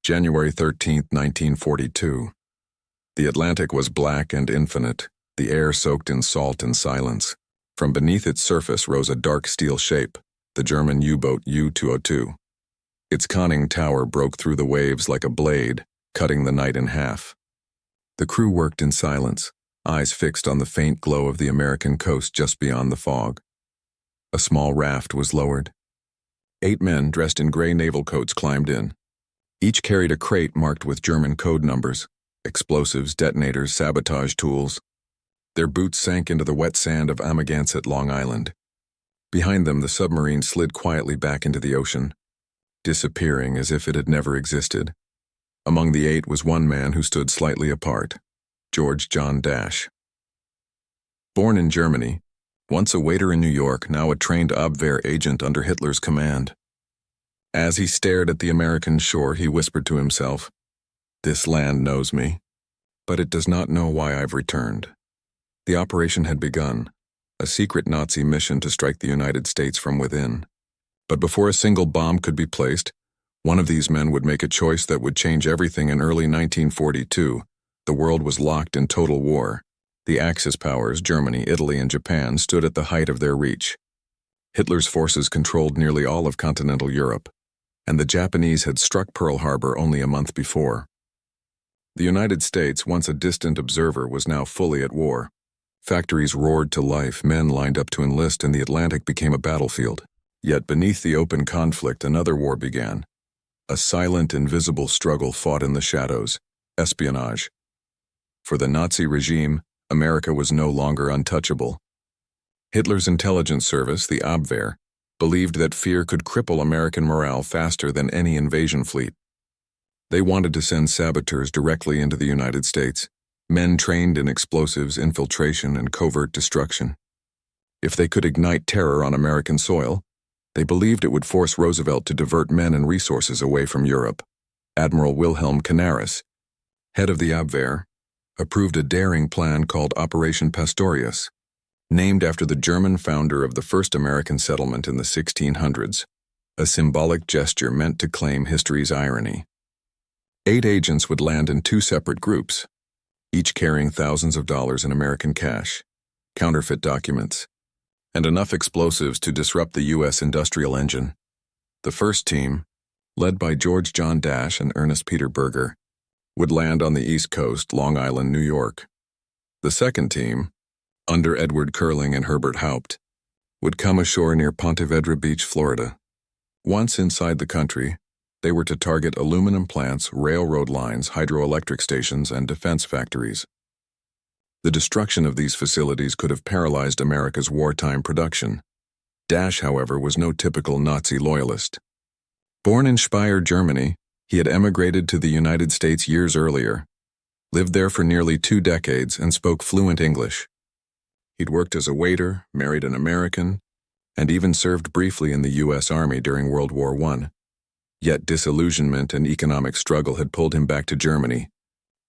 January 13, 1942. The Atlantic was black and infinite, the air soaked in salt and silence. From beneath its surface rose a dark steel shape, the German U-boat U-202. Its conning tower broke through the waves like a blade, cutting the night in half. The crew worked in silence, eyes fixed on the faint glow of the American coast just beyond the fog. A small raft was lowered. 8 men dressed in gray naval coats climbed in. Each carried a crate marked with German code numbers, explosives, detonators, sabotage tools. Their boots sank into the wet sand of Amagansett, Long Island. Behind them, the submarine slid quietly back into the ocean, disappearing as if it had never existed. Among the 8 was one man who stood slightly apart, George John Dasch. Born in Germany, once a waiter in New York, now a trained Abwehr agent under Hitler's command. As he stared at the American shore, he whispered to himself, "This land knows me, but it does not know why I've returned." The operation had begun, a secret Nazi mission to strike the United States from within. But before a single bomb could be placed, one of these men would make a choice that would change everything. In early 1942, the world was locked in total war. The Axis powers, Germany, Italy, and Japan, stood at the height of their reach. Hitler's forces controlled nearly all of continental Europe, and the Japanese had struck Pearl Harbor only a month before. The United States, once a distant observer, was now fully at war. Factories roared to life, men lined up to enlist, and the Atlantic became a battlefield. Yet beneath the open conflict, another war began. A silent, invisible struggle fought in the shadows, espionage. For the Nazi regime, America was no longer untouchable. Hitler's intelligence service, the Abwehr, believed that fear could cripple American morale faster than any invasion fleet. They wanted to send saboteurs directly into the United States, men trained in explosives, infiltration, and covert destruction. If they could ignite terror on American soil, they believed it would force Roosevelt to divert men and resources away from Europe. Admiral Wilhelm Canaris, head of the Abwehr, approved a daring plan called Operation Pastorius, named after the German founder of the first American settlement in the 1600s, a symbolic gesture meant to claim history's irony. 8 agents would land in 2 separate groups, each carrying thousands of dollars in American cash, counterfeit documents, and enough explosives to disrupt the U.S. industrial engine. The first team, led by George John Dasch and Ernest Peter Berger, would land on the East Coast, Long Island, New York. The second team, under Edward Curling and Herbert Haupt, would come ashore near Ponte Vedra Beach, Florida. Once inside the country, they were to target aluminum plants, railroad lines, hydroelectric stations, and defense factories. The destruction of these facilities could have paralyzed America's wartime production. Dasch, however, was no typical Nazi loyalist. Born in Speyer, Germany, he had emigrated to the United States years earlier, lived there for nearly 2 decades, and spoke fluent English. He'd worked as a waiter, married an American, and even served briefly in the U.S. Army during World War I. Yet disillusionment and economic struggle had pulled him back to Germany,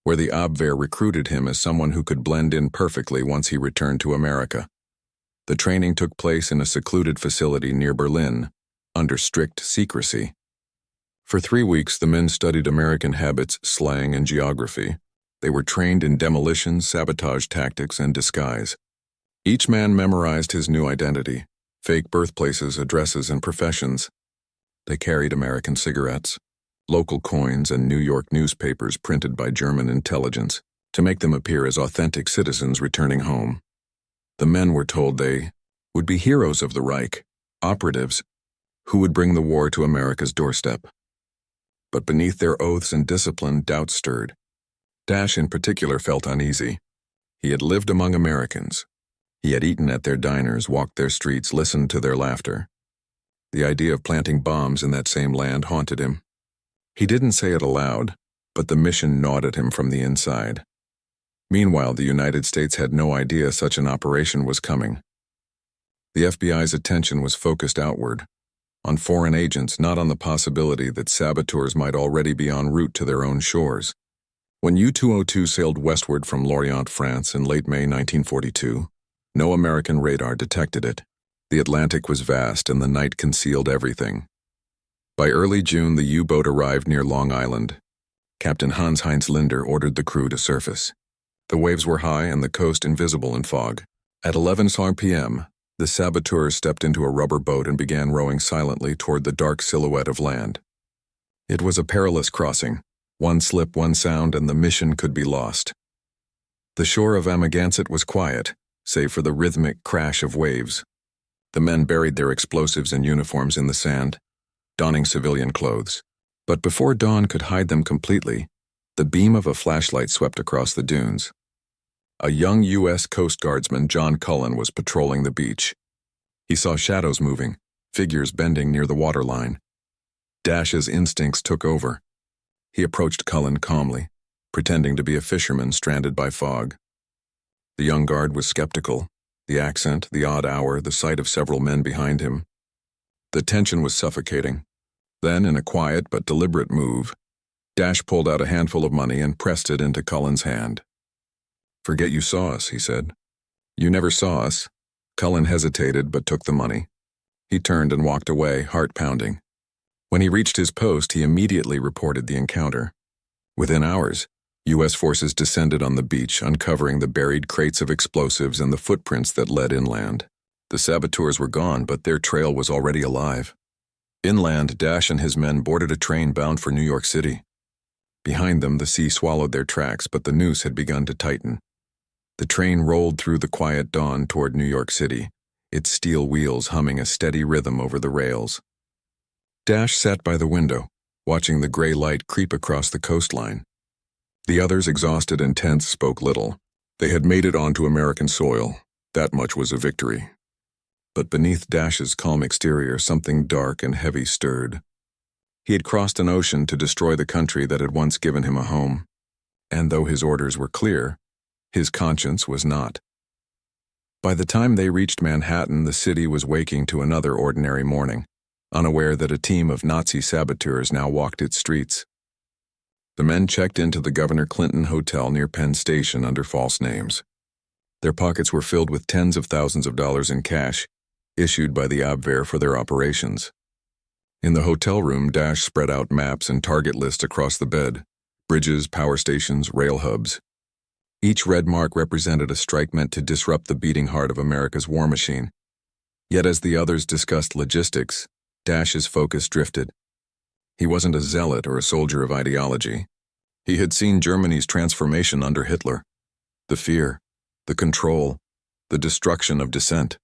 where the Abwehr recruited him as someone who could blend in perfectly once he returned to America. The training took place in a secluded facility near Berlin, under strict secrecy. For 3 weeks, the men studied American habits, slang, and geography. They were trained in demolition, sabotage tactics, and disguise. Each man memorized his new identity, fake birthplaces, addresses, and professions. They carried American cigarettes, local coins, and New York newspapers printed by German intelligence to make them appear as authentic citizens returning home. The men were told they would be heroes of the Reich, operatives who would bring the war to America's doorstep. But beneath their oaths and discipline, doubts stirred. Dasch in particular felt uneasy. He had lived among Americans. He had eaten at their diners, walked their streets, listened to their laughter. The idea of planting bombs in that same land haunted him. He didn't say it aloud, but the mission gnawed at him from the inside. Meanwhile, the United States had no idea such an operation was coming. The FBI's attention was focused outward, on foreign agents, not on the possibility that saboteurs might already be en route to their own shores. When U-202 sailed westward from Lorient, France in late May 1942, no American radar detected it. The Atlantic was vast and the night concealed everything. By early June, the U-boat arrived near Long Island, Captain Hans-Heinz Linder ordered the crew to surface. The waves were high and the coast invisible in fog. At 11 p.m., the saboteurs stepped into a rubber boat and began rowing silently toward the dark silhouette of land. It was a perilous crossing. One slip, one sound, and the mission could be lost. The shore of Amagansett was quiet, save for the rhythmic crash of waves. The men buried their explosives and uniforms in the sand, donning civilian clothes. But before dawn could hide them completely, the beam of a flashlight swept across the dunes. A young U.S. Coast Guardsman, John Cullen, was patrolling the beach. He saw shadows moving, figures bending near the waterline. Dasch's instincts took over. He approached Cullen calmly, pretending to be a fisherman stranded by fog. The young guard was skeptical. The accent, the odd hour, the sight of several men behind him. The tension was suffocating. Then, in a quiet but deliberate move, Dasch pulled out a handful of money and pressed it into Cullen's hand. "Forget you saw us," he said. "You never saw us." Cullen hesitated but took the money. He turned and walked away, heart pounding. When he reached his post, he immediately reported the encounter. Within hours, U.S. forces descended on the beach, uncovering the buried crates of explosives and the footprints that led inland. The saboteurs were gone, but their trail was already alive. Inland, Dasch and his men boarded a train bound for New York City. Behind them, the sea swallowed their tracks, but the noose had begun to tighten. The train rolled through the quiet dawn toward New York City, its steel wheels humming a steady rhythm over the rails. Dasch sat by the window, watching the gray light creep across the coastline. The others, exhausted and tense, spoke little. They had made it onto American soil. That much was a victory. But beneath Dasch's calm exterior, something dark and heavy stirred. He had crossed an ocean to destroy the country that had once given him a home. And though his orders were clear, his conscience was not. By the time they reached Manhattan, the city was waking to another ordinary morning, unaware that a team of Nazi saboteurs now walked its streets. The men checked into the Governor Clinton Hotel near Penn Station under false names. Their pockets were filled with tens of thousands of dollars in cash, issued by the Abwehr for their operations. In the hotel room, Dasch spread out maps and target lists across the bed: bridges, power stations, rail hubs. Each red mark represented a strike meant to disrupt the beating heart of America's war machine. Yet as the others discussed logistics, Dasch's focus drifted. He wasn't a zealot or a soldier of ideology. He had seen Germany's transformation under Hitler. The fear, the control, the destruction of dissent.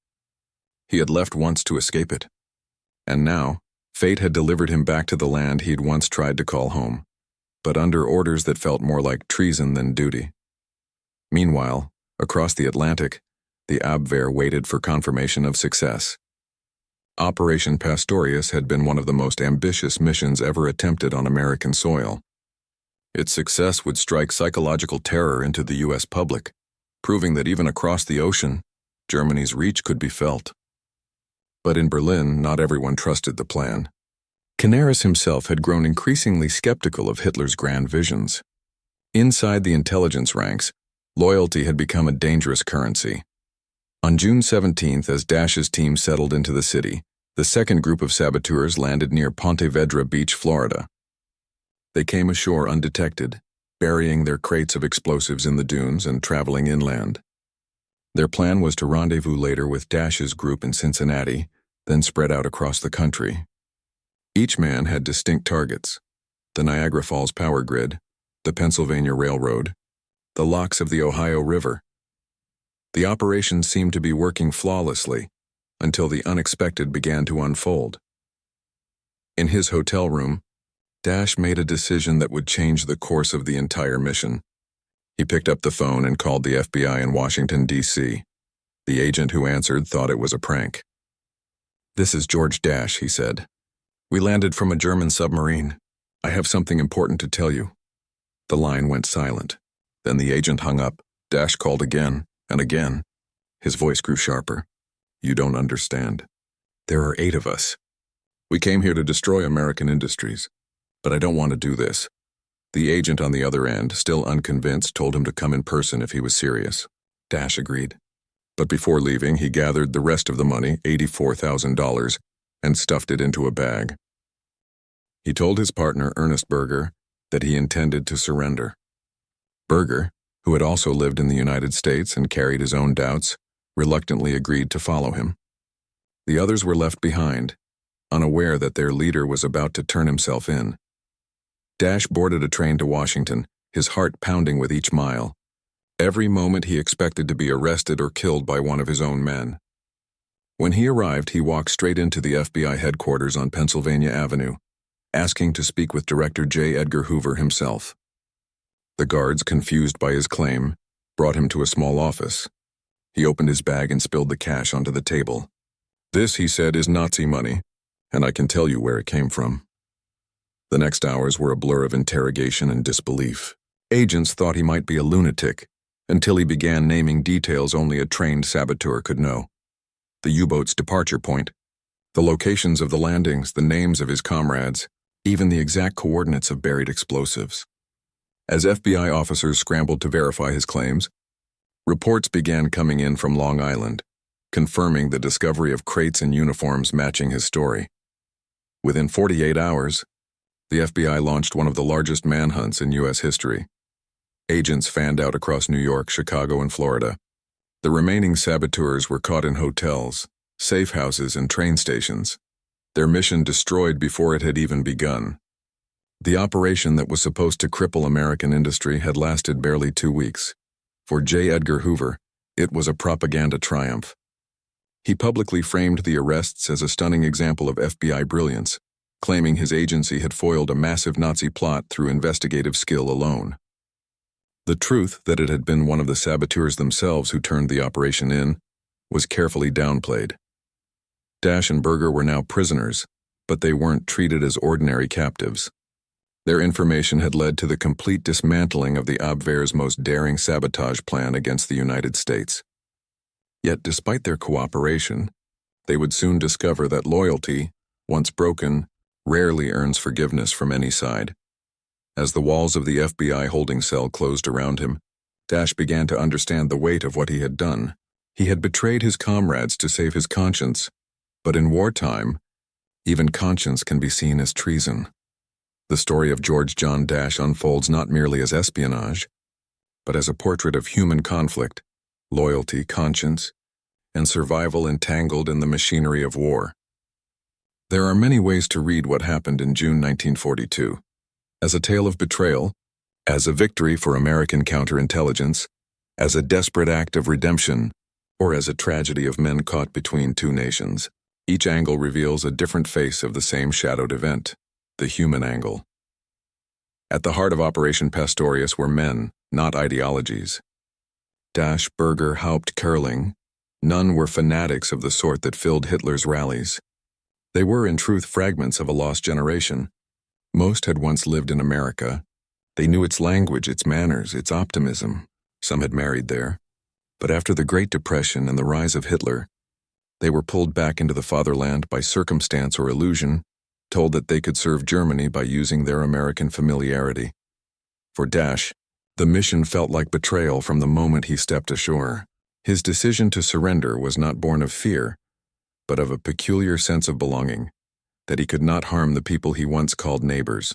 He had left once to escape it. And now, fate had delivered him back to the land he'd once tried to call home, but under orders that felt more like treason than duty. Meanwhile, across the Atlantic, the Abwehr waited for confirmation of success. Operation Pastorius had been one of the most ambitious missions ever attempted on American soil. Its success would strike psychological terror into the U.S. public, proving that even across the ocean, Germany's reach could be felt. But in Berlin, not everyone trusted the plan. Canaris himself had grown increasingly skeptical of Hitler's grand visions. Inside the intelligence ranks, loyalty had become a dangerous currency. On June 17th, as Dasch's team settled into the city, the second group of saboteurs landed near Ponte Vedra Beach, Florida. They came ashore undetected, burying their crates of explosives in the dunes and traveling inland. Their plan was to rendezvous later with Dasch's group in Cincinnati, then spread out across the country. Each man had distinct targets: the Niagara Falls power grid, the Pennsylvania Railroad, the locks of the Ohio River. The operation seemed to be working flawlessly until the unexpected began to unfold. In his hotel room, Dasch made a decision that would change the course of the entire mission. He picked up the phone and called the FBI in Washington, D.C. The agent who answered thought it was a prank. "This is George Dasch," he said. "We landed from a German submarine. I have something important to tell you." The line went silent. Then the agent hung up. Dasch called again and again. His voice grew sharper. "You don't understand. There are 8 of us. We came here to destroy American industries, but I don't want to do this." The agent on the other end, still unconvinced, told him to come in person if he was serious. Dasch agreed. But before leaving, he gathered the rest of the money, $84,000, and stuffed it into a bag. He told his partner, Ernest Berger, that he intended to surrender. Berger, who had also lived in the United States and carried his own doubts, reluctantly agreed to follow him. The others were left behind, unaware that their leader was about to turn himself in. Dasch boarded a train to Washington, his heart pounding with each mile. Every moment he expected to be arrested or killed by one of his own men. When he arrived, he walked straight into the FBI headquarters on Pennsylvania Avenue, asking to speak with Director J. Edgar Hoover himself. The guards, confused by his claim, brought him to a small office. He opened his bag and spilled the cash onto the table. "This," he said, "is Nazi money, and I can tell you where it came from." The next hours were a blur of interrogation and disbelief. Agents thought he might be a lunatic, until he began naming details only a trained saboteur could know. The U-boat's departure point, the locations of the landings, the names of his comrades, even the exact coordinates of buried explosives. As FBI officers scrambled to verify his claims, reports began coming in from Long Island, confirming the discovery of crates and uniforms matching his story. Within 48 hours, the FBI launched one of the largest manhunts in U.S. history. Agents fanned out across New York, Chicago, and Florida. The remaining saboteurs were caught in hotels, safe houses, and train stations, their mission destroyed before it had even begun. The operation that was supposed to cripple American industry had lasted barely 2 weeks. For J. Edgar Hoover, it was a propaganda triumph. He publicly framed the arrests as a stunning example of FBI brilliance, claiming his agency had foiled a massive Nazi plot through investigative skill alone. The truth that it had been one of the saboteurs themselves who turned the operation in was carefully downplayed. Dasch and Berger were now prisoners, but they weren't treated as ordinary captives. Their information had led to the complete dismantling of the Abwehr's most daring sabotage plan against the United States. Yet despite their cooperation, they would soon discover that loyalty, once broken, rarely earns forgiveness from any side. As the walls of the FBI holding cell closed around him, Dasch began to understand the weight of what he had done. He had betrayed his comrades to save his conscience, but in wartime, even conscience can be seen as treason. The story of George John Dasch unfolds not merely as espionage, but as a portrait of human conflict, loyalty, conscience, and survival entangled in the machinery of war. There are many ways to read what happened in June 1942. As a tale of betrayal, as a victory for American counterintelligence, as a desperate act of redemption, or as a tragedy of men caught between two nations. Each angle reveals a different face of the same shadowed event, the human angle. At the heart of Operation Pastorius were men, not ideologies. Dasch, Berger, Haupt, Kerling, none were fanatics of the sort that filled Hitler's rallies. They were, in truth, fragments of a lost generation. Most had once lived in America. They knew its language, its manners, its optimism. Some had married there. But after the Great Depression and the rise of Hitler, they were pulled back into the fatherland by circumstance or illusion, told that they could serve Germany by using their American familiarity. For Dasch, the mission felt like betrayal from the moment he stepped ashore. His decision to surrender was not born of fear, but of a peculiar sense of belonging, that he could not harm the people he once called neighbors.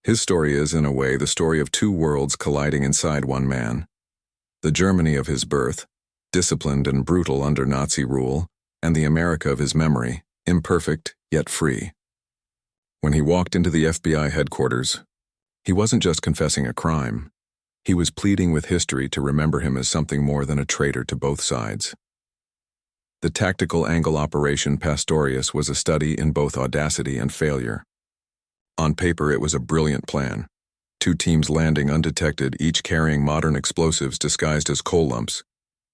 His story is, in a way, the story of two worlds colliding inside one man. The Germany of his birth, disciplined and brutal under Nazi rule, and the America of his memory, imperfect yet free. When he walked into the FBI headquarters, he wasn't just confessing a crime. He was pleading with history to remember him as something more than a traitor to both sides. The tactical angle Operation Pastorius was a study in both audacity and failure. On paper, it was a brilliant plan. 2 teams landing undetected, each carrying modern explosives disguised as coal lumps,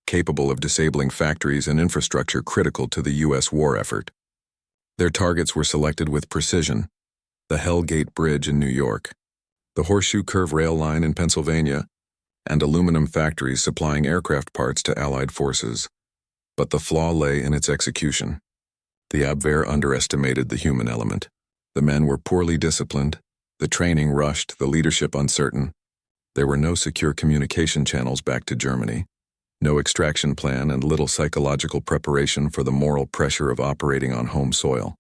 capable of disabling factories and infrastructure critical to the U.S. war effort. Their targets were selected with precision: the Hell Gate Bridge in New York, the Horseshoe Curve rail line in Pennsylvania, and aluminum factories supplying aircraft parts to Allied forces. But the flaw lay in its execution. The Abwehr underestimated the human element. The men were poorly disciplined, the training rushed, the leadership uncertain. There were no secure communication channels back to Germany, no extraction plan, and little psychological preparation for the moral pressure of operating on home soil.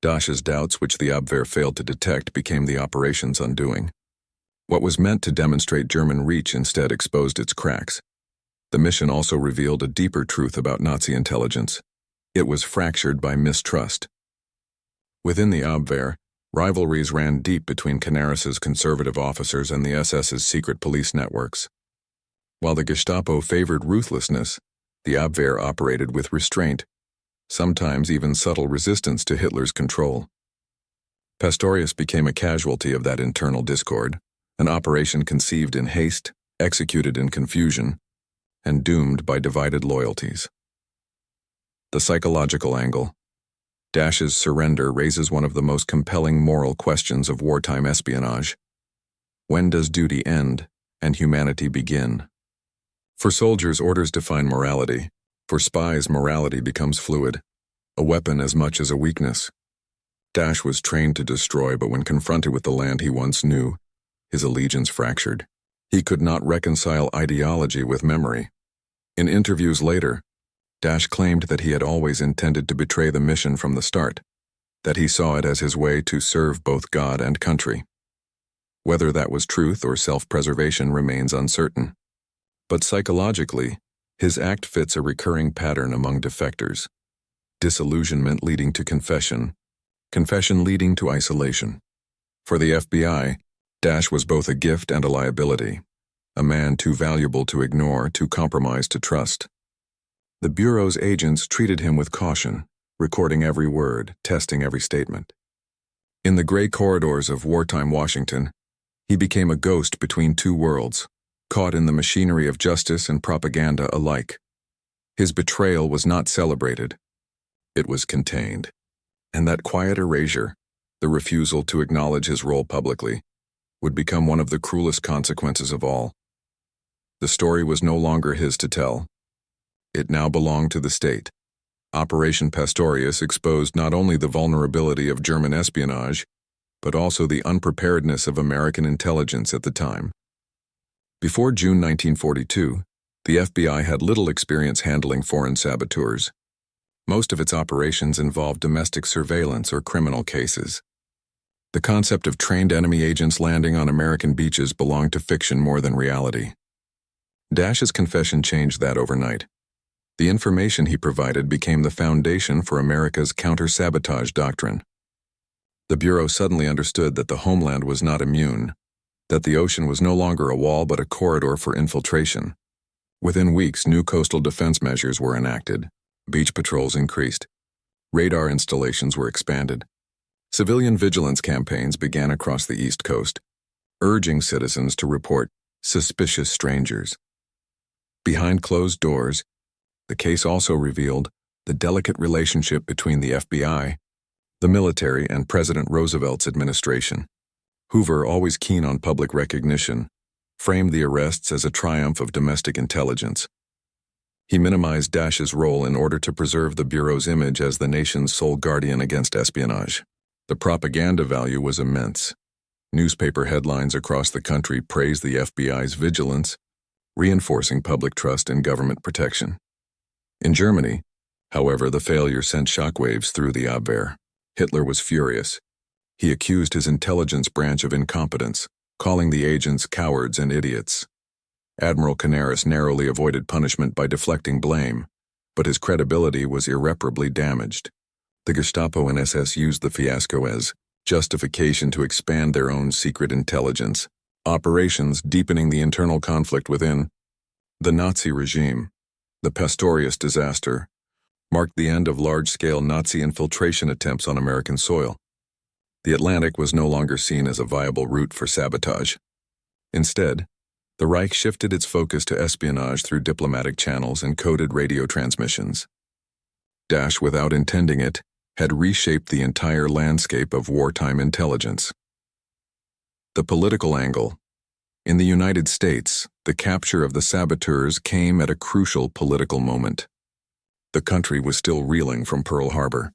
Dasch's doubts, which the Abwehr failed to detect, became the operation's undoing. What was meant to demonstrate German reach instead exposed its cracks. The mission also revealed a deeper truth about Nazi intelligence. It was fractured by mistrust. Within the Abwehr, rivalries ran deep between Canaris's conservative officers and the SS's secret police networks. While the Gestapo favored ruthlessness, the Abwehr operated with restraint, sometimes even subtle resistance to Hitler's control. Pastorius became a casualty of that internal discord, an operation conceived in haste, executed in confusion, and doomed by divided loyalties. The psychological angle. Dasch's surrender raises one of the most compelling moral questions of wartime espionage. When does duty end and humanity begin? For soldiers, orders define morality. For spies, morality becomes fluid, a weapon as much as a weakness. Dasch was trained to destroy, but when confronted with the land he once knew, his allegiance fractured. He could not reconcile ideology with memory. In interviews later, Dasch claimed that he had always intended to betray the mission from the start, that he saw it as his way to serve both God and country. Whether that was truth or self-preservation remains uncertain. But psychologically, his act fits a recurring pattern among defectors. Disillusionment leading to confession, confession leading to isolation. For the FBI, Dasch was both a gift and a liability, a man too valuable to ignore, too compromised to trust. The Bureau's agents treated him with caution, recording every word, testing every statement. In the gray corridors of wartime Washington, he became a ghost between two worlds, caught in the machinery of justice and propaganda alike. His betrayal was not celebrated. It was contained. And that quiet erasure, the refusal to acknowledge his role publicly, would become one of the cruelest consequences of all. The story was no longer his to tell. It now belonged to the state. Operation Pastorius exposed not only the vulnerability of German espionage, but also the unpreparedness of American intelligence at the time. Before June 1942, the FBI had little experience handling foreign saboteurs. Most of its operations involved domestic surveillance or criminal cases. The concept of trained enemy agents landing on American beaches belonged to fiction more than reality. Dasch's confession changed that overnight. The information he provided became the foundation for America's counter-sabotage doctrine. The Bureau suddenly understood that the homeland was not immune, that the ocean was no longer a wall but a corridor for infiltration. Within weeks, new coastal defense measures were enacted. Beach patrols increased. Radar installations were expanded. Civilian vigilance campaigns began across the East Coast, urging citizens to report suspicious strangers. Behind closed doors, the case also revealed the delicate relationship between the FBI, the military, and President Roosevelt's administration. Hoover, always keen on public recognition, framed the arrests as a triumph of domestic intelligence. He minimized Dasch's role in order to preserve the Bureau's image as the nation's sole guardian against espionage. The propaganda value was immense. Newspaper headlines across the country praised the FBI's vigilance, reinforcing public trust in government protection. In Germany, however, the failure sent shockwaves through the Abwehr. Hitler was furious. He accused his intelligence branch of incompetence, calling the agents cowards and idiots. Admiral Canaris narrowly avoided punishment by deflecting blame, but his credibility was irreparably damaged. The Gestapo and SS used the fiasco as justification to expand their own secret intelligence operations, deepening the internal conflict within. The Nazi regime, the Pastorius disaster, marked the end of large-scale Nazi infiltration attempts on American soil. The Atlantic was no longer seen as a viable route for sabotage. Instead, the Reich shifted its focus to espionage through diplomatic channels and coded radio transmissions. Dasch, without intending it, had reshaped the entire landscape of wartime intelligence. The political angle. In the United States, the capture of the saboteurs came at a crucial political moment. The country was still reeling from Pearl Harbor.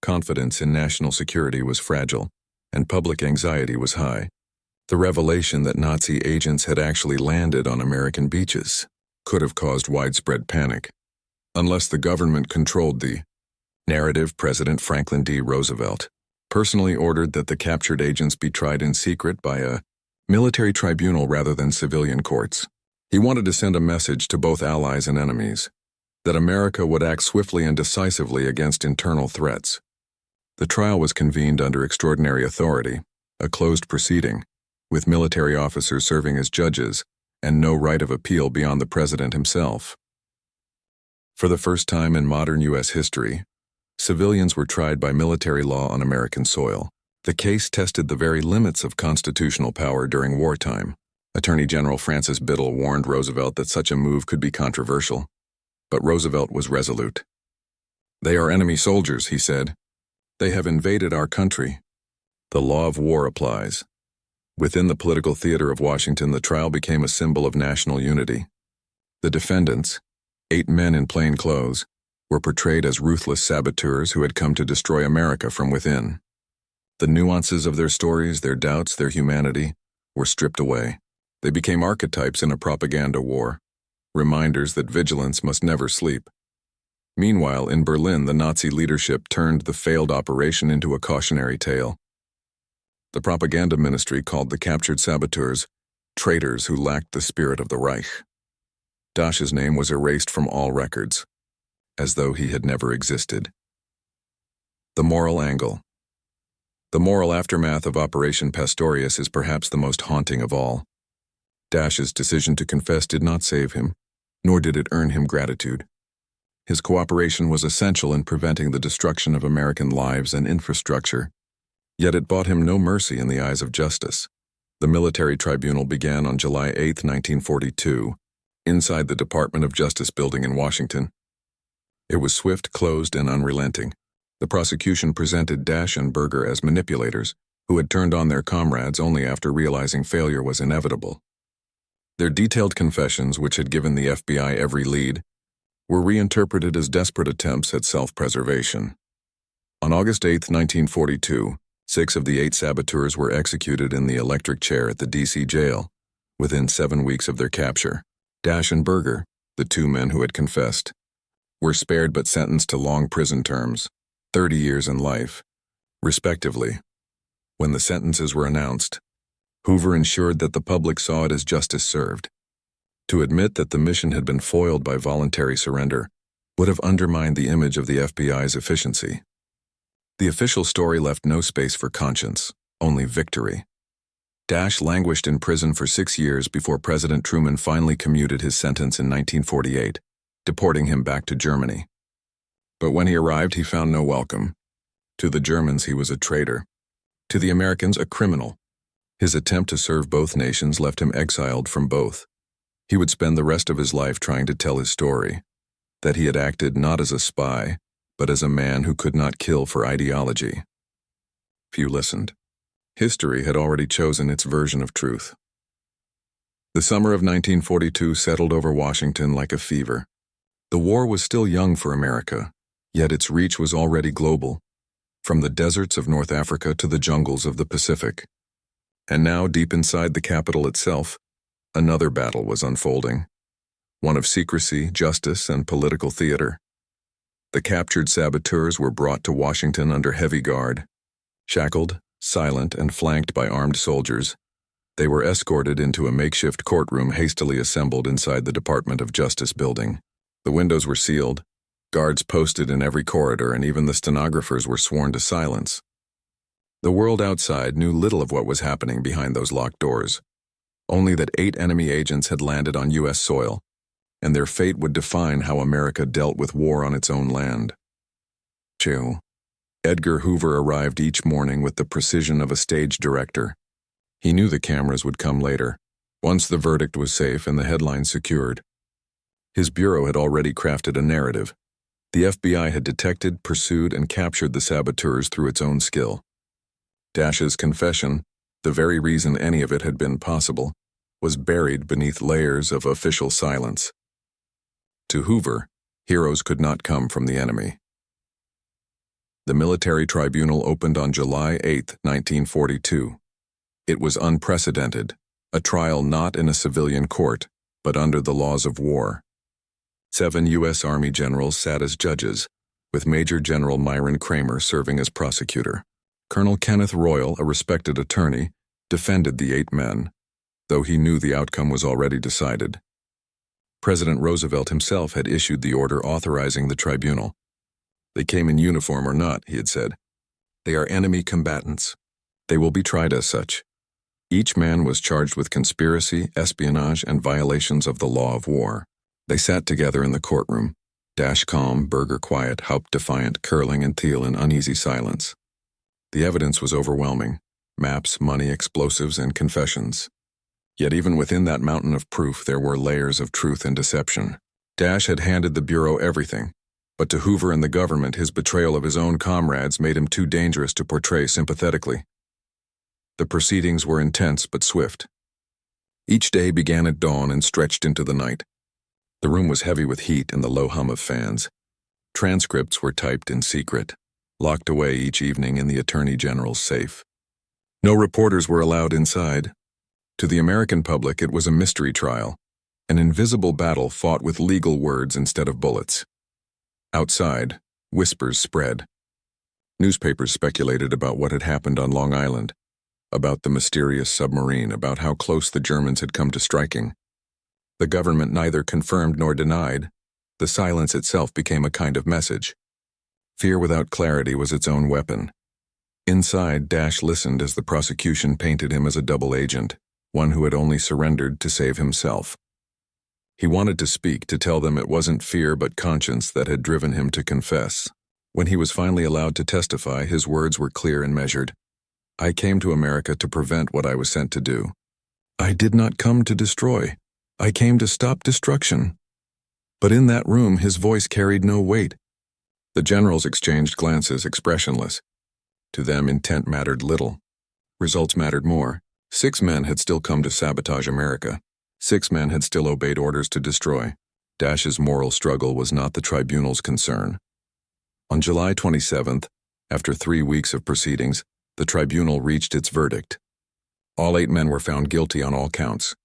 Confidence in national security was fragile, and public anxiety was high. The revelation that Nazi agents had actually landed on American beaches could have caused widespread panic. Unless the government controlled the Narrative: President Franklin D. Roosevelt personally ordered that the captured agents be tried in secret by a military tribunal rather than civilian courts. He wanted to send a message to both allies and enemies that America would act swiftly and decisively against internal threats. The trial was convened under extraordinary authority, a closed proceeding, with military officers serving as judges and no right of appeal beyond the president himself. For the first time in modern U.S. history, civilians were tried by military law on American soil. The case tested the very limits of constitutional power during wartime. Attorney General Francis Biddle warned Roosevelt that such a move could be controversial, but Roosevelt was resolute. "They are enemy soldiers," he said. "They have invaded our country. The law of war applies." Within the political theater of Washington, the trial became a symbol of national unity. The defendants, 8 men in plain clothes, were portrayed as ruthless saboteurs who had come to destroy America from within. The nuances of their stories, their doubts, their humanity, were stripped away. They became archetypes in a propaganda war, reminders that vigilance must never sleep. Meanwhile, in Berlin, the Nazi leadership turned the failed operation into a cautionary tale. The propaganda ministry called the captured saboteurs traitors who lacked the spirit of the Reich. Dasch's name was erased from all records, as though he had never existed. The moral angle. The moral aftermath of Operation Pastorius is perhaps the most haunting of all. Dasch's decision to confess did not save him, nor did it earn him gratitude. His cooperation was essential in preventing the destruction of American lives and infrastructure, yet it bought him no mercy in the eyes of justice. The military tribunal began on July 8, 1942, inside the Department of Justice building in Washington. It was swift, closed, and unrelenting. The prosecution presented Dasch and Berger as manipulators who had turned on their comrades only after realizing failure was inevitable. Their detailed confessions, which had given the FBI every lead, were reinterpreted as desperate attempts at self-preservation. On August 8, 1942, 6 of the 8 saboteurs were executed in the electric chair at the D.C. jail within 7 weeks of their capture. Dasch and Berger, the 2 men who had confessed, were spared but sentenced to long prison terms, 30 years and life, respectively. When the sentences were announced, Hoover ensured that the public saw it as justice served. To admit that the mission had been foiled by voluntary surrender would have undermined the image of the FBI's efficiency. The official story left no space for conscience, only victory. Dasch languished in prison for 6 years before President Truman finally commuted his sentence in 1948, deporting him back to Germany. But when he arrived, he found no welcome. To the Germans, he was a traitor. To the Americans, a criminal. His attempt to serve both nations left him exiled from both. He would spend the rest of his life trying to tell his story, that he had acted not as a spy, but as a man who could not kill for ideology. Few listened. History had already chosen its version of truth. The summer of 1942 settled over Washington like a fever. The war was still young for America, yet its reach was already global, from the deserts of North Africa to the jungles of the Pacific. And now, deep inside the capital itself, another battle was unfolding, one of secrecy, justice, and political theater. The captured saboteurs were brought to Washington under heavy guard. Shackled, silent, and flanked by armed soldiers, they were escorted into a makeshift courtroom hastily assembled inside the Department of Justice building. The windows were sealed, guards posted in every corridor, and even the stenographers were sworn to silence. The world outside knew little of what was happening behind those locked doors, only that 8 enemy agents had landed on U.S. soil, and their fate would define how America dealt with war on its own land. Chill. Edgar Hoover arrived each morning with the precision of a stage director. He knew the cameras would come later, once the verdict was safe and the headline secured. His bureau had already crafted a narrative. The FBI had detected, pursued, and captured the saboteurs through its own skill. Dasch's confession, the very reason any of it had been possible, was buried beneath layers of official silence. To Hoover, heroes could not come from the enemy. The military tribunal opened on July 8, 1942. It was unprecedented, a trial not in a civilian court, but under the laws of war. 7 U.S. Army generals sat as judges, with Major General Myron Kramer serving as prosecutor. Colonel Kenneth Royal, a respected attorney, defended the 8 men, though he knew the outcome was already decided. President Roosevelt himself had issued the order authorizing the tribunal. They came in uniform or not, he had said. They are enemy combatants. They will be tried as such. Each man was charged with conspiracy, espionage, and violations of the law of war. They sat together in the courtroom, Dasch calm, Berger quiet, Haupt defiant, Curling and Thiel in uneasy silence. The evidence was overwhelming: maps, money, explosives, and confessions. Yet even within that mountain of proof there were layers of truth and deception. Dasch had handed the Bureau everything, but to Hoover and the government his betrayal of his own comrades made him too dangerous to portray sympathetically. The proceedings were intense but swift. Each day began at dawn and stretched into the night. The room was heavy with heat and the low hum of fans. Transcripts were typed in secret, locked away each evening in the Attorney General's safe. No reporters were allowed inside. To the American public, it was a mystery trial, an invisible battle fought with legal words instead of bullets. Outside, whispers spread. Newspapers speculated about what had happened on Long Island, about the mysterious submarine, about how close the Germans had come to striking. The government neither confirmed nor denied. The silence itself became a kind of message. Fear without clarity was its own weapon. Inside, Dasch listened as the prosecution painted him as a double agent, one who had only surrendered to save himself. He wanted to speak, to tell them it wasn't fear but conscience that had driven him to confess. When he was finally allowed to testify, his words were clear and measured. I came to America to prevent what I was sent to do. I did not come to destroy. I came to stop destruction. But in that room, his voice carried no weight. The generals exchanged glances, expressionless. To them, intent mattered little. Results mattered more. 6 men had still come to sabotage America. 6 men had still obeyed orders to destroy. Dasch's moral struggle was not the tribunal's concern. On July 27th, after 3 weeks of proceedings, the tribunal reached its verdict. All 8 men were found guilty on all counts.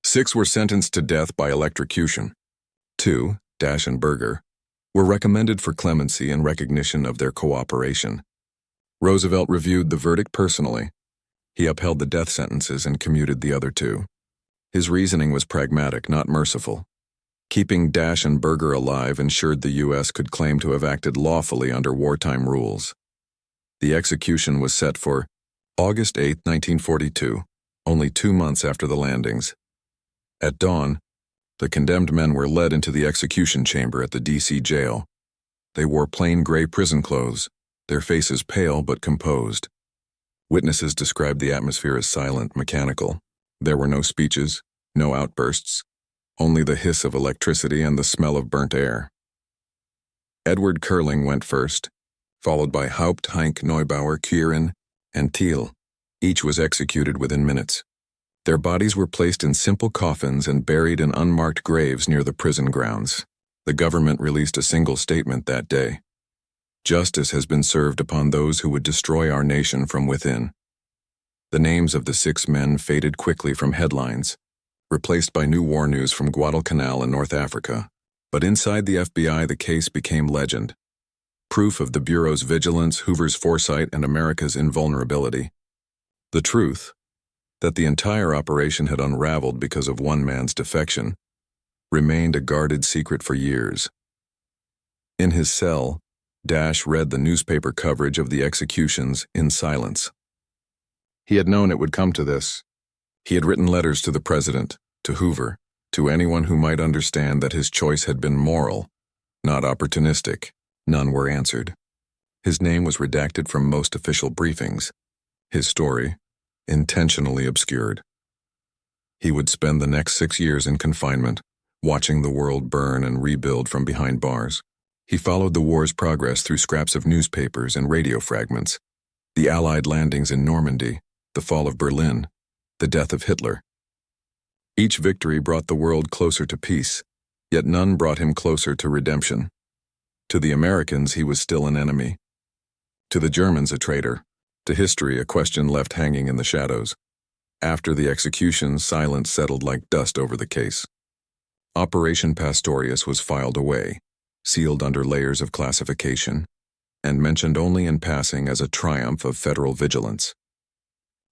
6 were sentenced to death by electrocution. 2, Dasch and Berger, were recommended for clemency in recognition of their cooperation. Roosevelt reviewed the verdict personally. He upheld the death sentences and commuted the other 2. His reasoning was pragmatic, not merciful. Keeping Dasch and Berger alive ensured the U.S. could claim to have acted lawfully under wartime rules. The execution was set for August 8, 1942, only 2 months after the landings. At dawn, the condemned men were led into the execution chamber at the D.C. jail. They wore plain gray prison clothes, their faces pale but composed. Witnesses described the atmosphere as silent, mechanical. There were no speeches, no outbursts, only the hiss of electricity and the smell of burnt air. Edward Curling went first, followed by Haupt, Heinck, Neubauer, Quirin, and Thiel. Each was executed within minutes. Their bodies were placed in simple coffins and buried in unmarked graves near the prison grounds. The government released a single statement that day. Justice has been served upon those who would destroy our nation from within. The names of the 6 men faded quickly from headlines, replaced by new war news from Guadalcanal in North Africa. But inside the FBI, the case became legend. Proof of the Bureau's vigilance, Hoover's foresight, and America's invulnerability. The truth, that the entire operation had unraveled because of one man's defection, remained a guarded secret for years. In his cell, Dasch read the newspaper coverage of the executions in silence. He had known it would come to this. He had written letters to the president, to Hoover, to anyone who might understand that his choice had been moral, not opportunistic. None were answered. His name was redacted from most official briefings. His story, intentionally obscured. He would spend the next 6 years in confinement, watching the world burn and rebuild from behind bars. He followed the war's progress through scraps of newspapers and radio fragments, the Allied landings in Normandy, the fall of Berlin, the death of Hitler. Each victory brought the world closer to peace, yet none brought him closer to redemption. To the Americans, he was still an enemy. To the Germans, a traitor. To history, a question left hanging in the shadows. After the execution, silence settled like dust over the case. Operation Pastorius was filed away, sealed under layers of classification, and mentioned only in passing as a triumph of federal vigilance.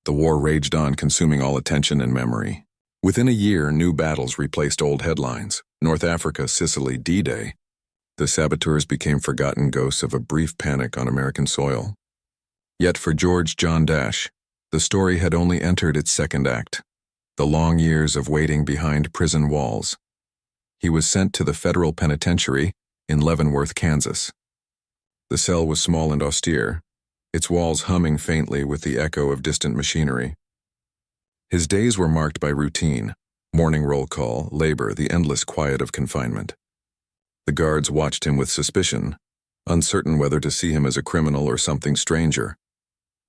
The war raged on, consuming all attention and memory. Within a year, new battles replaced old headlines. North Africa, Sicily, D-Day. The saboteurs became forgotten ghosts of a brief panic on American soil. Yet for George John Dasch, the story had only entered its second act, the long years of waiting behind prison walls. He was sent to the federal penitentiary in Leavenworth, Kansas. The cell was small and austere, its walls humming faintly with the echo of distant machinery. His days were marked by routine, morning roll call, labor, the endless quiet of confinement. The guards watched him with suspicion, uncertain whether to see him as a criminal or something stranger,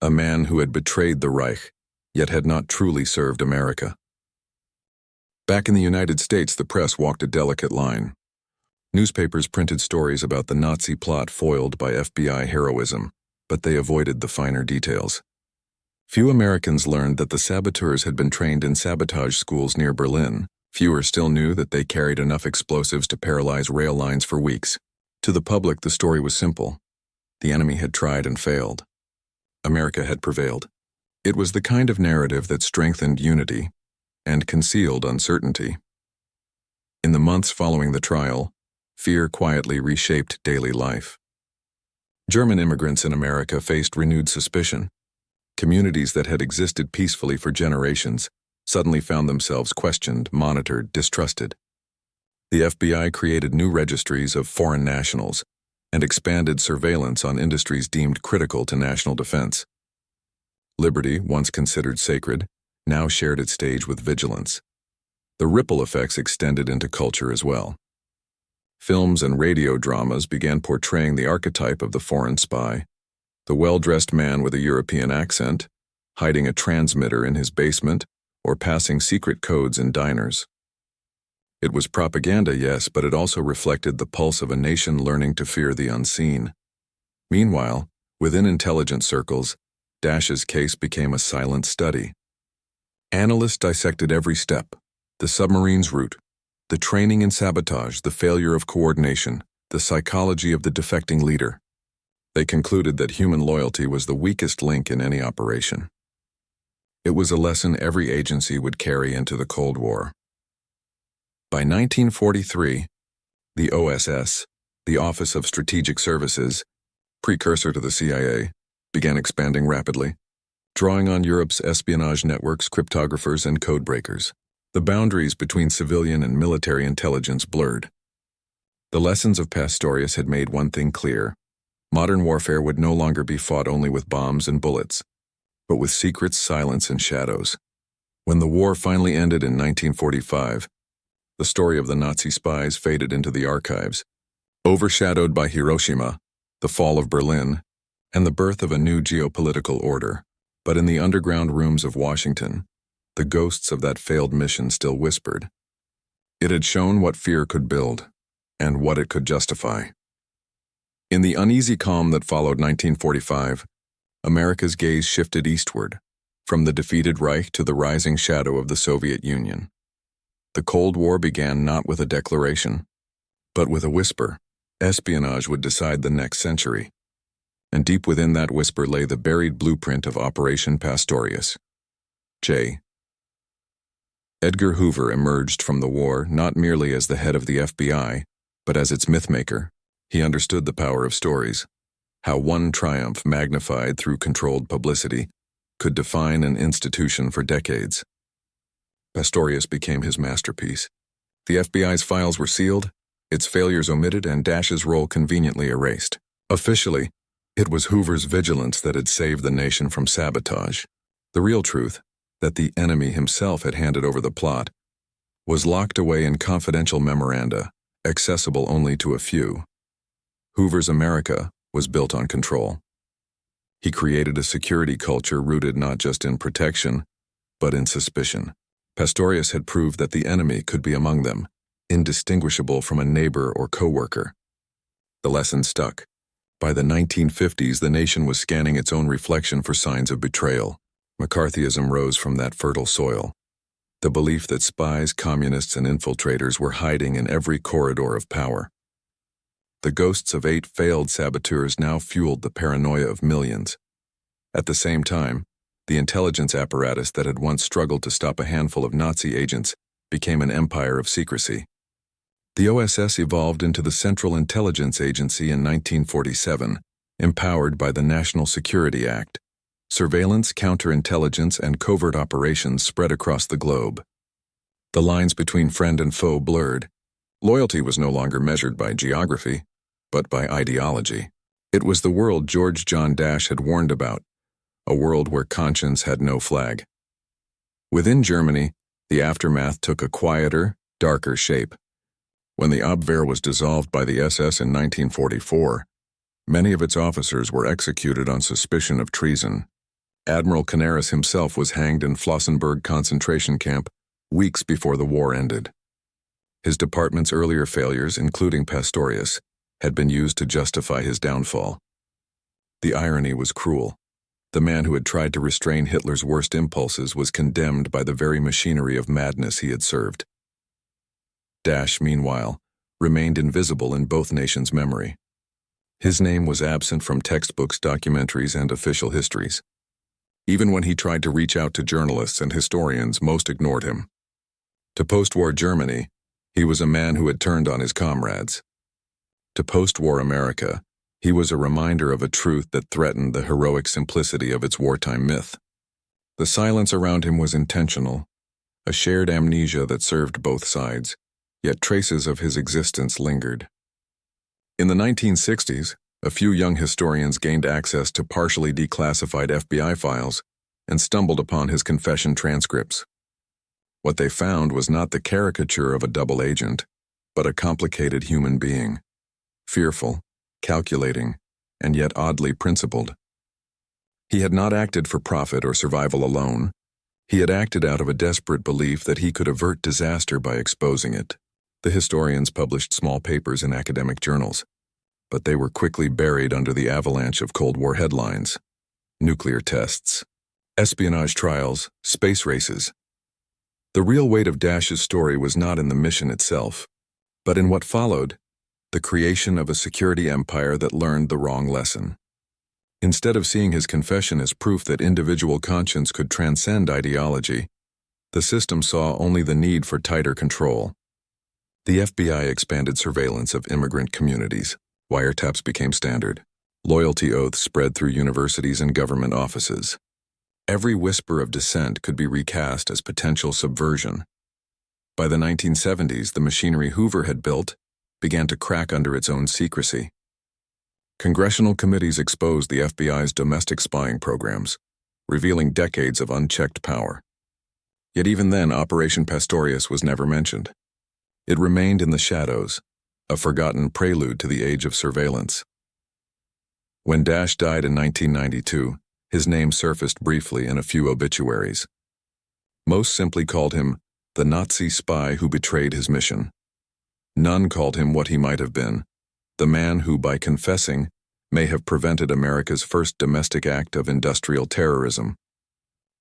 a man who had betrayed the Reich, yet had not truly served America. Back in the United States, the press walked a delicate line. Newspapers printed stories about the Nazi plot foiled by FBI heroism, but they avoided the finer details. Few Americans learned that the saboteurs had been trained in sabotage schools near Berlin. Fewer still knew that they carried enough explosives to paralyze rail lines for weeks. To the public, the story was simple. The enemy had tried and failed. America had prevailed. It was the kind of narrative that strengthened unity and concealed uncertainty. In the months following the trial, fear quietly reshaped daily life. German immigrants in America faced renewed suspicion. Communities that had existed peacefully for generations suddenly found themselves questioned, monitored, distrusted. The FBI created new registries of foreign nationals and expanded surveillance on industries deemed critical to national defense. Liberty, once considered sacred, now shared its stage with vigilance. The ripple effects extended into culture as well. Films and radio dramas began portraying the archetype of the foreign spy, the well-dressed man with a European accent, hiding a transmitter in his basement, or passing secret codes in diners. It was propaganda, yes, but it also reflected the pulse of a nation learning to fear the unseen. Meanwhile, within intelligence circles, Dasch's case became a silent study. Analysts dissected every step: the submarine's route, the training in sabotage, the failure of coordination, the psychology of the defecting leader. They concluded that human loyalty was the weakest link in any operation. It was a lesson every agency would carry into the Cold War. By 1943, the OSS, the Office of Strategic Services, precursor to the CIA, began expanding rapidly, drawing on Europe's espionage networks, cryptographers, and codebreakers. The boundaries between civilian and military intelligence blurred. The lessons of Pastorius had made one thing clear: modern warfare would no longer be fought only with bombs and bullets, but with secrets, silence, and shadows. When the war finally ended in 1945, the story of the Nazi spies faded into the archives, overshadowed by Hiroshima, the fall of Berlin, and the birth of a new geopolitical order. But in the underground rooms of Washington, the ghosts of that failed mission still whispered. It had shown what fear could build, and what it could justify. In the uneasy calm that followed 1945, America's gaze shifted eastward, from the defeated Reich to the rising shadow of the Soviet Union. The Cold War began not with a declaration, but with a whisper. Espionage would decide the next century. And deep within that whisper lay the buried blueprint of Operation Pastorius. J. Edgar Hoover emerged from the war not merely as the head of the FBI, but as its mythmaker. He understood the power of stories, how one triumph magnified through controlled publicity could define an institution for decades. Pastorius became his masterpiece. The FBI's files were sealed, its failures omitted, and Dasch's role conveniently erased. Officially, it was Hoover's vigilance that had saved the nation from sabotage. The real truth, that the enemy himself had handed over the plot, was locked away in confidential memoranda, accessible only to a few. Hoover's America was built on control. He created a security culture rooted not just in protection, but in suspicion. Pastorius had proved that the enemy could be among them, indistinguishable from a neighbor or coworker. The lesson stuck. By the 1950s, the nation was scanning its own reflection for signs of betrayal. McCarthyism rose from that fertile soil. The belief that spies, communists, and infiltrators were hiding in every corridor of power. The ghosts of 8 failed saboteurs now fueled the paranoia of millions. At the same time, the intelligence apparatus that had once struggled to stop a handful of Nazi agents became an empire of secrecy. The OSS evolved into the Central Intelligence Agency in 1947, empowered by the National Security Act. Surveillance, counterintelligence, and covert operations spread across the globe. The lines between friend and foe blurred. Loyalty was no longer measured by geography, but by ideology. It was the world George John Dasch had warned about, a world where conscience had no flag. Within Germany, the aftermath took a quieter, darker shape. When the Abwehr was dissolved by the SS in 1944, many of its officers were executed on suspicion of treason. Admiral Canaris himself was hanged in Flossenburg concentration camp weeks before the war ended. His department's earlier failures, including Pastorius, had been used to justify his downfall. The irony was cruel. The man who had tried to restrain Hitler's worst impulses was condemned by the very machinery of madness he had served. Dasch, meanwhile, remained invisible in both nations' memory. His name was absent from textbooks, documentaries, and official histories. Even when he tried to reach out to journalists and historians, most ignored him. To post-war Germany, he was a man who had turned on his comrades. To post-war America, he was a reminder of a truth that threatened the heroic simplicity of its wartime myth. The silence around him was intentional, a shared amnesia that served both sides, yet traces of his existence lingered. In the 1960s, a few young historians gained access to partially declassified FBI files and stumbled upon his confession transcripts. What they found was not the caricature of a double agent, but a complicated human being, fearful, calculating, and yet oddly principled. He had not acted for profit or survival alone. He had acted out of a desperate belief that he could avert disaster by exposing it. The historians published small papers in academic journals, but they were quickly buried under the avalanche of Cold War headlines. Nuclear tests, espionage trials, space races. The real weight of Dasch's story was not in the mission itself, but in what followed, the creation of a security empire that learned the wrong lesson. Instead of seeing his confession as proof that individual conscience could transcend ideology, the system saw only the need for tighter control. The FBI expanded surveillance of immigrant communities. Wiretaps became standard. Loyalty oaths spread through universities and government offices. Every whisper of dissent could be recast as potential subversion. By the 1970s, the machinery Hoover had built began to crack under its own secrecy. Congressional committees exposed the FBI's domestic spying programs, revealing decades of unchecked power. Yet even then, Operation Pastorius was never mentioned. It remained in the shadows, a forgotten prelude to the age of surveillance. When Dasch died in 1992, his name surfaced briefly in a few obituaries. Most simply called him the Nazi spy who betrayed his mission. None called him what he might have been, the man who, by confessing, may have prevented America's first domestic act of industrial terrorism.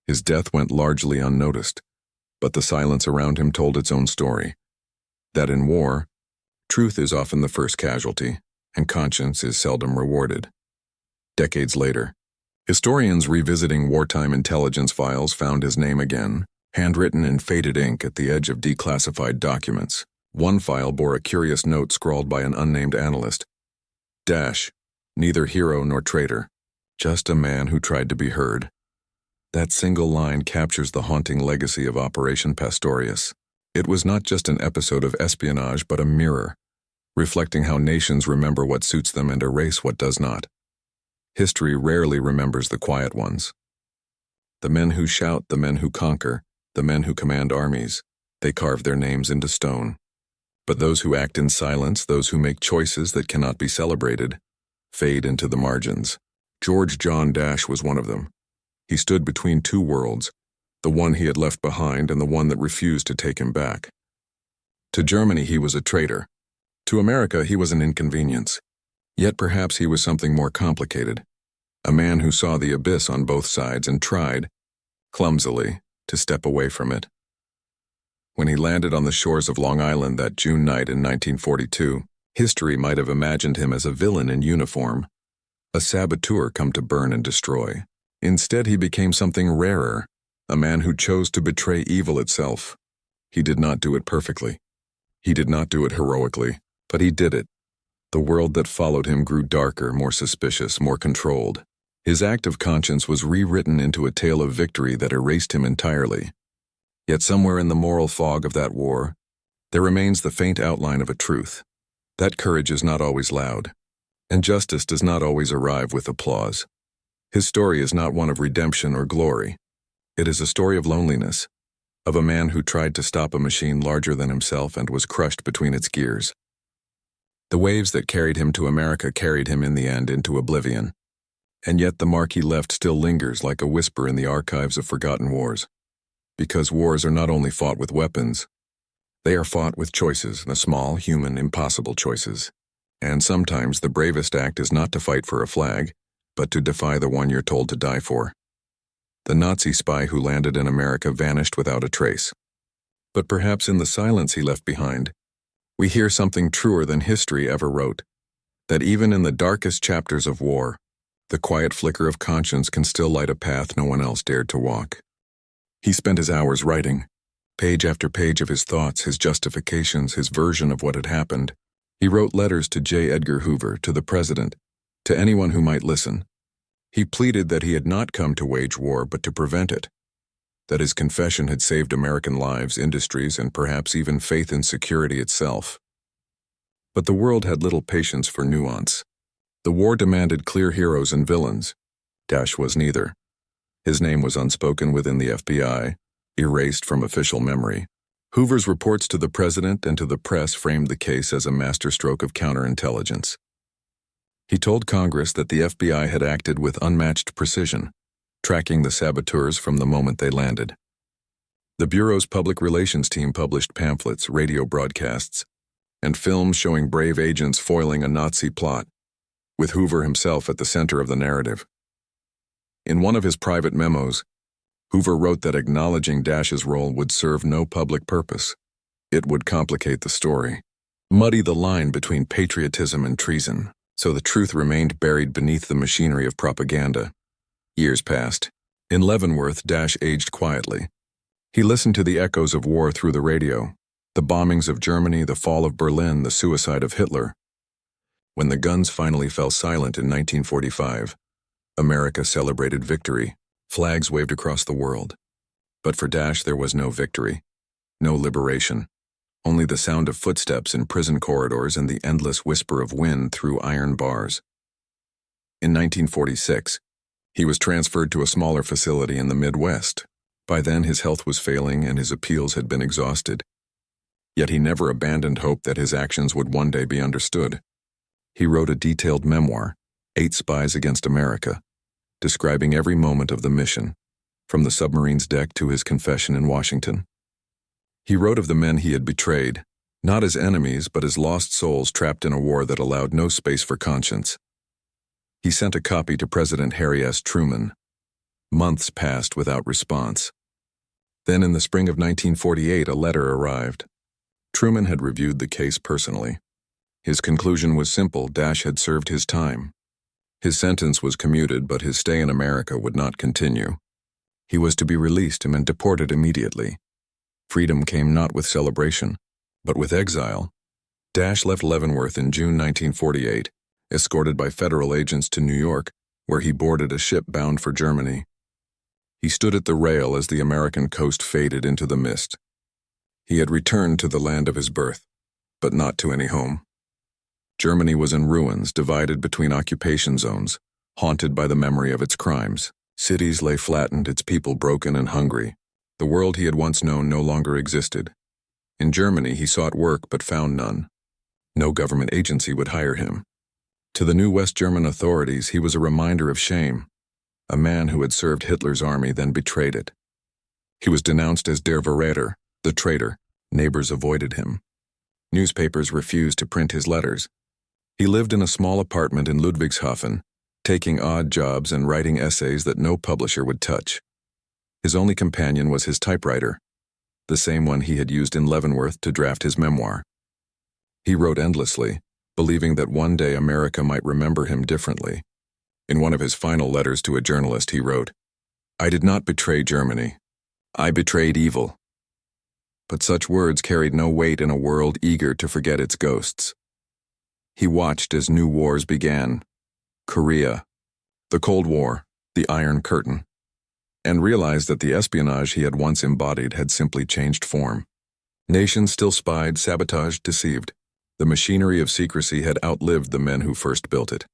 His death went largely unnoticed, but the silence around him told its own story. That in war, truth is often the first casualty, and conscience is seldom rewarded. Decades later, historians revisiting wartime intelligence files found his name again, handwritten in faded ink at the edge of declassified documents. One file bore a curious note scrawled by an unnamed analyst. Dasch, neither hero nor traitor, just a man who tried to be heard. That single line captures the haunting legacy of Operation Pastorius. It was not just an episode of espionage, but a mirror, reflecting how nations remember what suits them and erase what does not. History rarely remembers the quiet ones. The men who shout, the men who conquer, the men who command armies, they carve their names into stone. But those who act in silence, those who make choices that cannot be celebrated, fade into the margins. George John Dasch was one of them. He stood between two worlds, the one he had left behind and the one that refused to take him back. To Germany, he was a traitor. To America, he was an inconvenience. Yet perhaps he was something more complicated. A man who saw the abyss on both sides and tried, clumsily, to step away from it. When he landed on the shores of Long Island that June night in 1942, History might have imagined him as a villain in uniform, a saboteur come to burn and destroy. Instead, he became something rarer, a man who chose to betray evil itself. He did not do it perfectly. He did not do it heroically, but he did it. The world that followed him grew darker, more suspicious, more controlled. His act of conscience was rewritten into a tale of victory that erased him entirely. Yet somewhere in the moral fog of that war, there remains the faint outline of a truth. That courage is not always loud, and justice does not always arrive with applause. His story is not one of redemption or glory. It is a story of loneliness, of a man who tried to stop a machine larger than himself and was crushed between its gears. The waves that carried him to America carried him in the end into oblivion. And yet the mark he left still lingers like a whisper in the archives of forgotten wars. Because wars are not only fought with weapons, they are fought with choices, the small, human, impossible choices. And sometimes the bravest act is not to fight for a flag, but to defy the one you're told to die for. The Nazi spy who landed in America vanished without a trace. But perhaps in the silence he left behind, we hear something truer than history ever wrote, that even in the darkest chapters of war, the quiet flicker of conscience can still light a path no one else dared to walk. He spent his hours writing, page after page of his thoughts, his justifications, his version of what had happened. He wrote letters to J. Edgar Hoover, to the president, to anyone who might listen. He pleaded that he had not come to wage war but to prevent it, that his confession had saved American lives, industries, and perhaps even faith in security itself. But the world had little patience for nuance. The war demanded clear heroes and villains. Dasch was neither. His name was unspoken within the FBI, erased from official memory. Hoover's reports to the president and to the press framed the case as a masterstroke of counterintelligence. He told Congress that the FBI had acted with unmatched precision, tracking the saboteurs from the moment they landed. The Bureau's public relations team published pamphlets, radio broadcasts, and films showing brave agents foiling a Nazi plot, with Hoover himself at the center of the narrative. In one of his private memos, Hoover wrote that acknowledging Dasch's role would serve no public purpose. It would complicate the story, muddy the line between patriotism and treason, so the truth remained buried beneath the machinery of propaganda. Years passed. In Leavenworth, Dasch aged quietly. He listened to the echoes of war through the radio, the bombings of Germany, the fall of Berlin, the suicide of Hitler. When the guns finally fell silent in 1945, America celebrated victory. Flags waved across the world. But for Dasch there was no victory, no liberation, only the sound of footsteps in prison corridors and the endless whisper of wind through iron bars. In 1946, he was transferred to a smaller facility in the Midwest. By then his health was failing and his appeals had been exhausted. Yet he never abandoned hope that his actions would one day be understood. He wrote a detailed memoir, 8 Spies Against America, describing every moment of the mission, from the submarine's deck to his confession in Washington. He wrote of the men he had betrayed, not as enemies but as lost souls trapped in a war that allowed no space for conscience. He sent a copy to President Harry S. Truman. Months passed without response. Then in the spring of 1948, a letter arrived. Truman had reviewed the case personally. His conclusion was simple: Dasch had served his time. His sentence was commuted, but his stay in America would not continue. He was to be released and deported immediately. Freedom came not with celebration, but with exile. Dasch left Leavenworth in June 1948, escorted by federal agents to New York, where he boarded a ship bound for Germany. He stood at the rail as the American coast faded into the mist. He had returned to the land of his birth, but not to any home. Germany was in ruins, divided between occupation zones, haunted by the memory of its crimes. Cities lay flattened, its people broken and hungry. The world he had once known no longer existed. In Germany, he sought work but found none. No government agency would hire him. To the new West German authorities, he was a reminder of shame. A man who had served Hitler's army then betrayed it. He was denounced as der Verräter, the traitor. Neighbors avoided him. Newspapers refused to print his letters. He lived in a small apartment in Ludwigshafen, taking odd jobs and writing essays that no publisher would touch. His only companion was his typewriter, the same one he had used in Leavenworth to draft his memoir. He wrote endlessly, believing that one day America might remember him differently. In one of his final letters to a journalist, he wrote, "I did not betray Germany. I betrayed evil." But such words carried no weight in a world eager to forget its ghosts. He watched as new wars began: Korea, the Cold War, the Iron Curtain, and realized that the espionage he had once embodied had simply changed form. Nations still spied, sabotaged, deceived. The machinery of secrecy had outlived the men who first built it.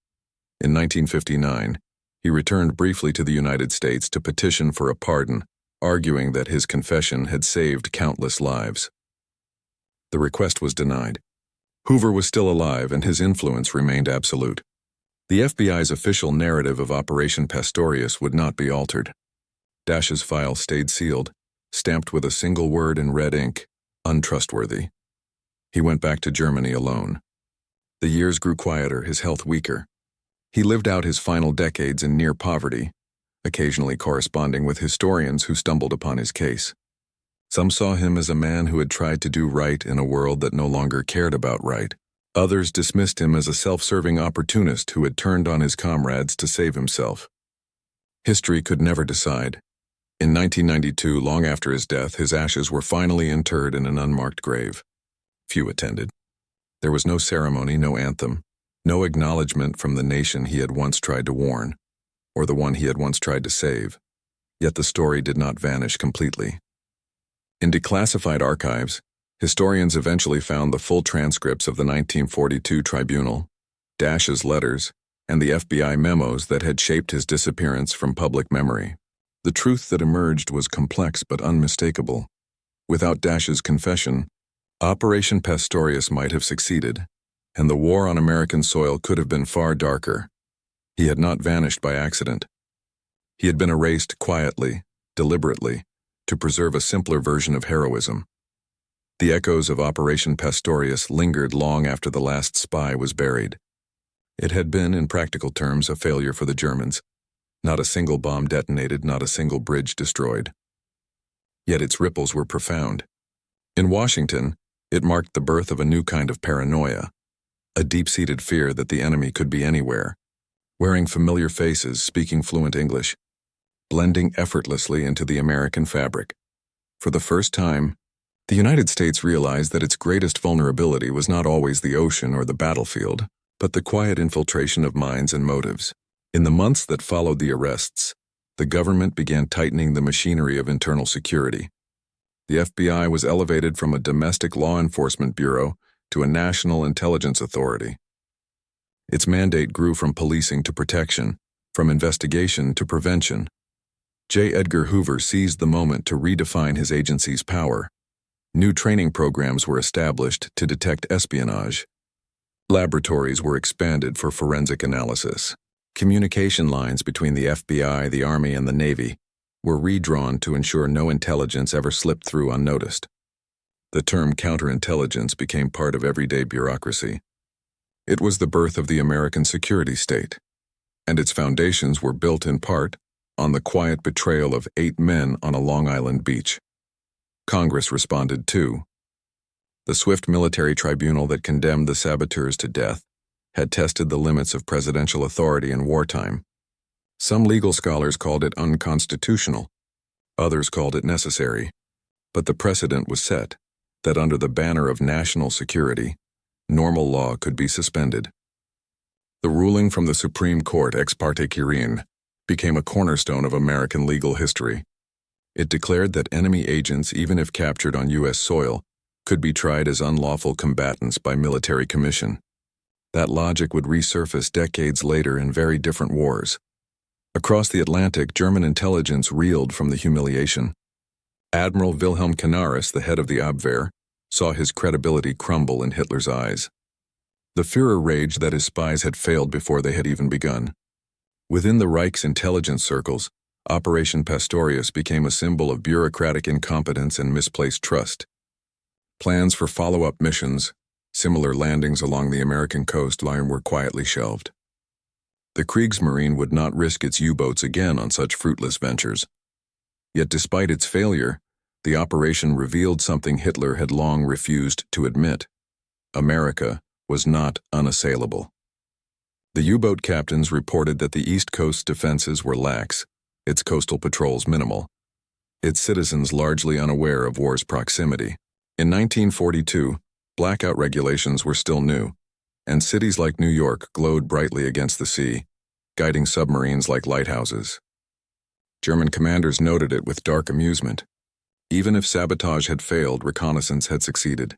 In 1959, he returned briefly to the United States to petition for a pardon, arguing that his confession had saved countless lives. The request was denied. Hoover was still alive, and his influence remained absolute. The FBI's official narrative of Operation Pastorius would not be altered. Dasch's file stayed sealed, stamped with a single word in red ink: untrustworthy. He went back to Germany alone. The years grew quieter, his health weaker. He lived out his final decades in near poverty, occasionally corresponding with historians who stumbled upon his case. Some saw him as a man who had tried to do right in a world that no longer cared about right. Others dismissed him as a self-serving opportunist who had turned on his comrades to save himself. History could never decide. In 1992, long after his death, his ashes were finally interred in an unmarked grave. Few attended. There was no ceremony, no anthem, no acknowledgement from the nation he had once tried to warn, or the one he had once tried to save. Yet the story did not vanish completely. In declassified archives, historians eventually found the full transcripts of the 1942 tribunal, Dasch's letters, and the FBI memos that had shaped his disappearance from public memory. The truth that emerged was complex but unmistakable. Without Dasch's confession, Operation Pastorius might have succeeded, and the war on American soil could have been far darker. He had not vanished by accident. He had been erased quietly, deliberately, to preserve a simpler version of heroism. The echoes of Operation Pastorius lingered long after the last spy was buried. It had been, in practical terms, a failure for the Germans. Not a single bomb detonated, not a single bridge destroyed. Yet its ripples were profound. In Washington, it marked the birth of a new kind of paranoia, a deep-seated fear that the enemy could be anywhere, wearing familiar faces, speaking fluent English, blending effortlessly into the American fabric. For the first time, the United States realized that its greatest vulnerability was not always the ocean or the battlefield, but the quiet infiltration of minds and motives. In the months that followed the arrests, the government began tightening the machinery of internal security. The FBI was elevated from a domestic law enforcement bureau to a national intelligence authority. Its mandate grew from policing to protection, from investigation to prevention. J. Edgar Hoover seized the moment to redefine his agency's power. New training programs were established to detect espionage. Laboratories were expanded for forensic analysis. Communication lines between the FBI, the Army, and the Navy were redrawn to ensure no intelligence ever slipped through unnoticed. The term counterintelligence became part of everyday bureaucracy. It was the birth of the American security state, and its foundations were built in part on the quiet betrayal of 8 men on a Long Island beach. Congress responded too. The swift military tribunal that condemned the saboteurs to death had tested the limits of presidential authority in wartime. Some legal scholars called it unconstitutional. Others called it necessary. But the precedent was set that under the banner of national security, normal law could be suspended. The ruling from the Supreme Court ex parte Quirin became a cornerstone of American legal history. It declared that enemy agents, even if captured on U.S. soil, could be tried as unlawful combatants by military commission. That logic would resurface decades later in very different wars. Across the Atlantic, German intelligence reeled from the humiliation. Admiral Wilhelm Canaris, the head of the Abwehr, saw his credibility crumble in Hitler's eyes. The Führer raged that his spies had failed before they had even begun. Within the Reich's intelligence circles, Operation Pastorius became a symbol of bureaucratic incompetence and misplaced trust. Plans for follow-up missions, similar landings along the American coastline, were quietly shelved. The Kriegsmarine would not risk its U-boats again on such fruitless ventures. Yet despite its failure, the operation revealed something Hitler had long refused to admit. America was not unassailable. The U-boat captains reported that the East Coast's defenses were lax, its coastal patrols minimal, its citizens largely unaware of war's proximity. In 1942, blackout regulations were still new, and cities like New York glowed brightly against the sea, guiding submarines like lighthouses. German commanders noted it with dark amusement. Even if sabotage had failed, reconnaissance had succeeded.